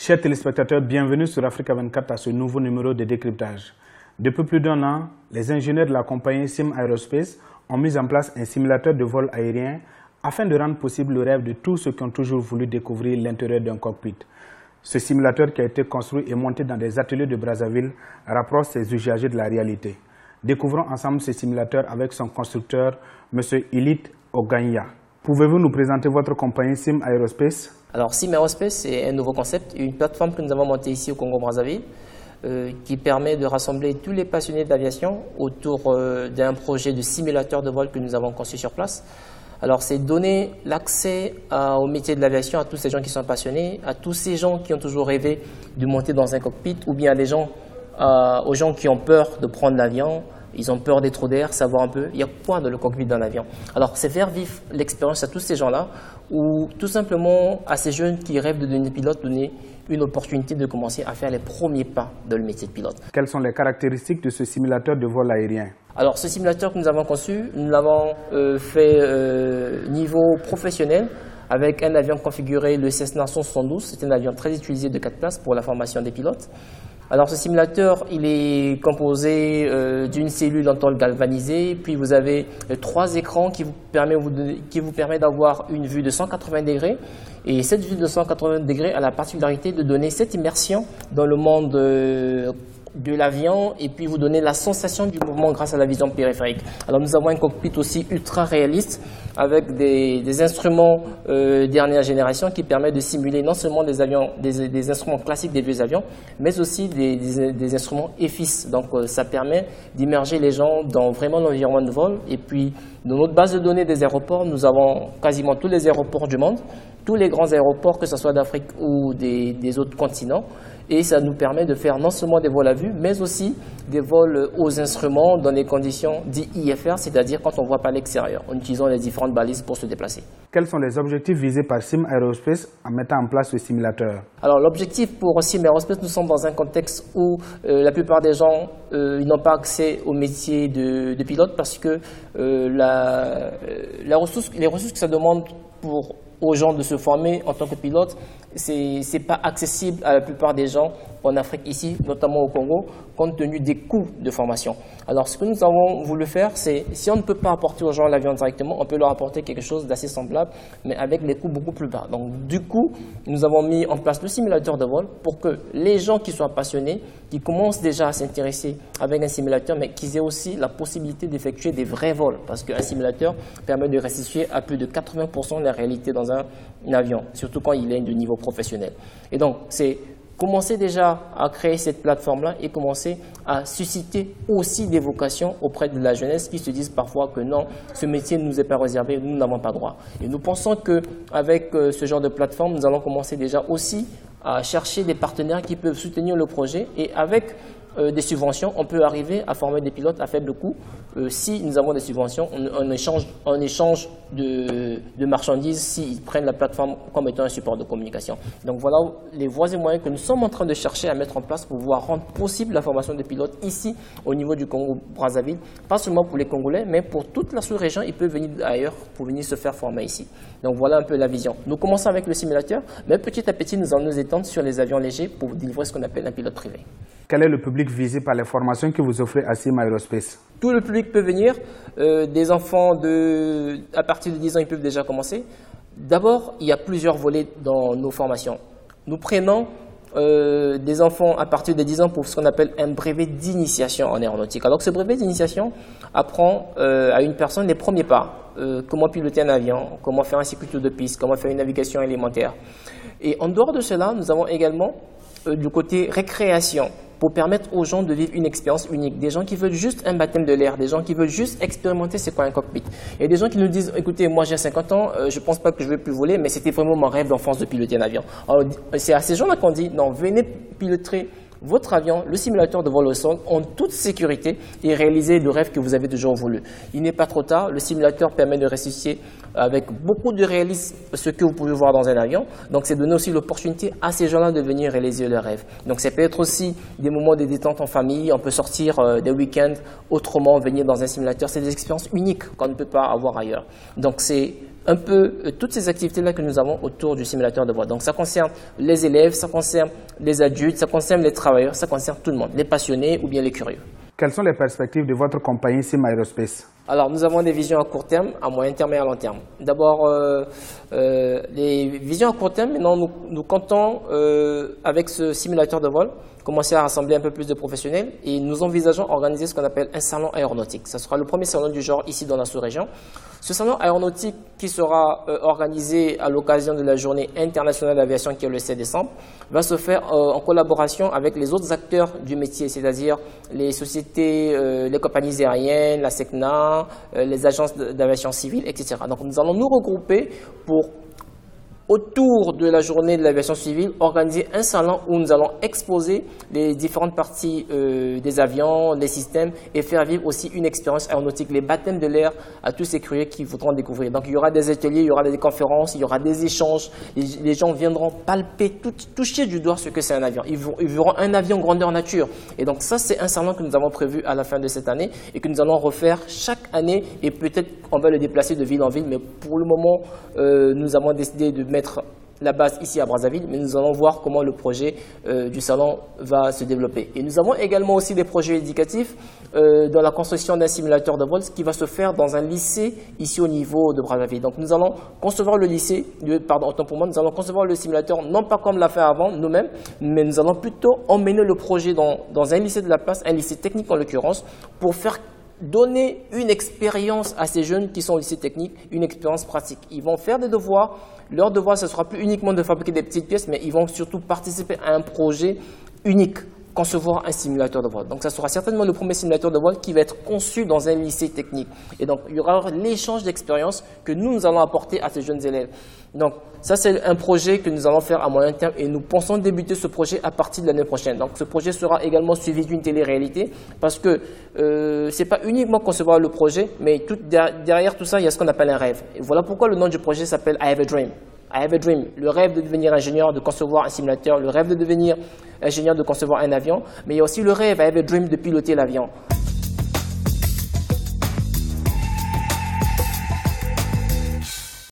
Chers téléspectateurs, bienvenue sur Africa 24 à ce nouveau numéro de décryptage. Depuis plus d'un an, les ingénieurs de la compagnie Sim Aerospace ont mis en place un simulateur de vol aérien afin de rendre possible le rêve de tous ceux qui ont toujours voulu découvrir l'intérieur d'un cockpit. Ce simulateur qui a été construit et monté dans des ateliers de Brazzaville rapproche ses usagers de la réalité. Découvrons ensemble ce simulateur avec son constructeur, M. Ilit Oganya. Pouvez-vous nous présenter votre compagnie Sim Aerospace? Alors Sim Aerospace, c'est un nouveau concept, une plateforme que nous avons montée ici au Congo-Brazzaville qui permet de rassembler tous les passionnés d'aviation autour d'un projet de simulateur de vol que nous avons conçu sur place. Alors c'est donner l'accès au métier de l'aviation à tous ces gens qui sont passionnés, à tous ces gens qui ont toujours rêvé de monter dans un cockpit ou bien aux gens qui ont peur de prendre l'avion. Ils ont peur des trous d'air, savoir un peu, il y a quoi dans le cockpit d'un avion. Alors, c'est faire vivre l'expérience à tous ces gens-là, ou tout simplement à ces jeunes qui rêvent de devenir pilote, donner une opportunité de commencer à faire les premiers pas dans le métier de pilote. Quelles sont les caractéristiques de ce simulateur de vol aérien? Alors, ce simulateur que nous avons conçu, nous l'avons fait niveau professionnel, avec un avion configuré, le Cessna 172. C'est un avion très utilisé de 4 places pour la formation des pilotes. Alors ce simulateur, il est composé d'une cellule en tôle galvanisée, puis vous avez 3 écrans qui vous permettent d'avoir une vue de 180 degrés. Et cette vue de 180 degrés a la particularité de donner cette immersion dans le monde de l'avion et puis vous donner la sensation du mouvement grâce à la vision périphérique. Alors nous avons un cockpit aussi ultra réaliste avec des instruments dernière génération qui permettent de simuler non seulement des instruments classiques des vieux avions, mais aussi des instruments EFIS. Donc ça permet d'immerger les gens dans vraiment l'environnement de vol. Et puis dans notre base de données des aéroports, nous avons quasiment tous les aéroports du monde, tous les grands aéroports, que ce soit d'Afrique ou des autres continents. Et ça nous permet de faire non seulement des vols à vue, mais aussi des vols aux instruments dans les conditions d'IFR, c'est-à-dire quand on ne voit pas l'extérieur, en utilisant les différentes balises pour se déplacer. Quels sont les objectifs visés par Sim Aerospace en mettant en place ce simulateur? Alors l'objectif pour Sim Aerospace, nous sommes dans un contexte où la plupart des gens n'ont pas accès au métier de pilote parce que les ressources que ça demande aux gens de se former en tant que pilote, c'est pas accessible à la plupart des gens en Afrique ici, notamment au Congo, compte tenu des coûts de formation. Alors ce que nous avons voulu faire, c'est si on ne peut pas apporter aux gens l'avion directement, on peut leur apporter quelque chose d'assez semblable, mais avec les coûts beaucoup plus bas. Donc du coup, nous avons mis en place le simulateur de vol pour que les gens qui soient passionnés, qui commencent déjà à s'intéresser avec un simulateur, mais qu'ils aient aussi la possibilité d'effectuer des vrais vols, parce qu'un simulateur permet de restituer à plus de 80% la réalité dans un avion, surtout quand il est de niveau professionnel. Et donc, c'est commencer déjà à créer cette plateforme-là et commencer à susciter aussi des vocations auprès de la jeunesse qui se disent parfois que non, ce métier ne nous est pas réservé, nous n'avons pas droit. Et nous pensons qu'avec ce genre de plateforme, nous allons commencer déjà aussi à chercher des partenaires qui peuvent soutenir le projet et avec des subventions, on peut arriver à former des pilotes à faible coût si nous avons des subventions en échange de marchandises s'ils prennent la plateforme comme étant un support de communication. Donc voilà les voies et moyens que nous sommes en train de chercher à mettre en place pour pouvoir rendre possible la formation des pilotes ici au niveau du Congo-Brazzaville, pas seulement pour les Congolais, mais pour toute la sous-région, ils peuvent venir d'ailleurs pour venir se faire former ici. Donc voilà un peu la vision. Nous commençons avec le simulateur, mais petit à petit nous allons nous étendre sur les avions légers pour délivrer ce qu'on appelle un pilote privé. Quel est le public visé par les formations que vous offrez à Sim Aerospace? Tout le public peut venir. Des enfants à partir de 10 ans, ils peuvent déjà commencer. D'abord, il y a plusieurs volets dans nos formations. Nous prenons des enfants à partir de 10 ans pour ce qu'on appelle un brevet d'initiation en aéronautique. Alors ce brevet d'initiation apprend à une personne les premiers pas. Comment piloter un avion, comment faire un circuit de piste, comment faire une navigation élémentaire. Et en dehors de cela, nous avons également du côté récréation, pour permettre aux gens de vivre une expérience unique. Des gens qui veulent juste un baptême de l'air, des gens qui veulent juste expérimenter c'est quoi un cockpit. Et des gens qui nous disent, écoutez, moi j'ai 50 ans, je ne pense pas que je vais plus voler, mais c'était vraiment mon rêve d'enfance de piloter un avion. C'est à ces gens-là qu'on dit, non, venez piloter votre avion, le simulateur de vol au sol, en toute sécurité et réaliser le rêve que vous avez toujours voulu. Il n'est pas trop tard, le simulateur permet de ressusciter avec beaucoup de réalisme ce que vous pouvez voir dans un avion. Donc c'est donner aussi l'opportunité à ces gens-là de venir réaliser leurs rêves. Donc ça peut être aussi des moments de détente en famille, on peut sortir des week-ends autrement, venir dans un simulateur. C'est des expériences uniques qu'on ne peut pas avoir ailleurs. Donc c'est un peu toutes ces activités-là que nous avons autour du simulateur de vol. Donc ça concerne les élèves, ça concerne les adultes, ça concerne les travailleurs, ça concerne tout le monde, les passionnés ou bien les curieux. Quelles sont les perspectives de votre compagnie Sim Aerospace? Alors, nous avons des visions à court terme, à moyen terme et à long terme. D'abord, les visions à court terme, maintenant, nous comptons, avec ce simulateur de vol, commencer à rassembler un peu plus de professionnels et nous envisageons organiser ce qu'on appelle un salon aéronautique. Ce sera le premier salon du genre ici dans la sous-région. Ce salon aéronautique qui sera organisé à l'occasion de la journée internationale d'aviation qui est le 7 décembre va se faire en collaboration avec les autres acteurs du métier, c'est-à-dire les sociétés, les compagnies aériennes, la SECNA, les agences d'aviation civile, etc. Donc nous allons nous regrouper pour, autour de la journée de l'aviation civile, organiser un salon où nous allons exposer les différentes parties des avions, des systèmes et faire vivre aussi une expérience aéronautique, les baptêmes de l'air à tous ces curieux qui voudront découvrir. Donc il y aura des ateliers, il y aura des conférences, il y aura des échanges, les gens viendront palper, toucher du doigt ce que c'est un avion. Ils verront un avion grandeur nature. Et donc ça, c'est un salon que nous avons prévu à la fin de cette année et que nous allons refaire chaque année et peut-être on va le déplacer de ville en ville, mais pour le moment, nous avons décidé de mettre la base ici à Brazzaville, mais nous allons voir comment le projet du salon va se développer. Et nous avons également aussi des projets éducatifs dans la construction d'un simulateur de vol, ce qui va se faire dans un lycée ici au niveau de Brazzaville. Donc nous allons concevoir le lycée, autant pour moi, nous allons concevoir le simulateur non pas comme l'a fait avant nous-mêmes, mais nous allons plutôt emmener le projet dans un lycée de la place, un lycée technique en l'occurrence, pour faire donner une expérience à ces jeunes qui sont au lycée technique, une expérience pratique. Ils vont faire des devoirs. Leur devoir, ce ne sera plus uniquement de fabriquer des petites pièces, mais ils vont surtout participer à un projet unique, concevoir un simulateur de vol. Donc, ça sera certainement le premier simulateur de vol qui va être conçu dans un lycée technique. Et donc, il y aura l'échange d'expériences que nous allons apporter à ces jeunes élèves. Donc, ça, c'est un projet que nous allons faire à moyen terme et nous pensons débuter ce projet à partir de l'année prochaine. Donc, ce projet sera également suivi d'une télé-réalité parce que ce n'est pas uniquement concevoir le projet, mais derrière tout ça, il y a ce qu'on appelle un rêve. Et voilà pourquoi le nom du projet s'appelle I Have a Dream. I have a dream, le rêve de devenir ingénieur, de concevoir un simulateur, le rêve de devenir ingénieur, de concevoir un avion, mais il y a aussi le rêve, I have a dream, de piloter l'avion.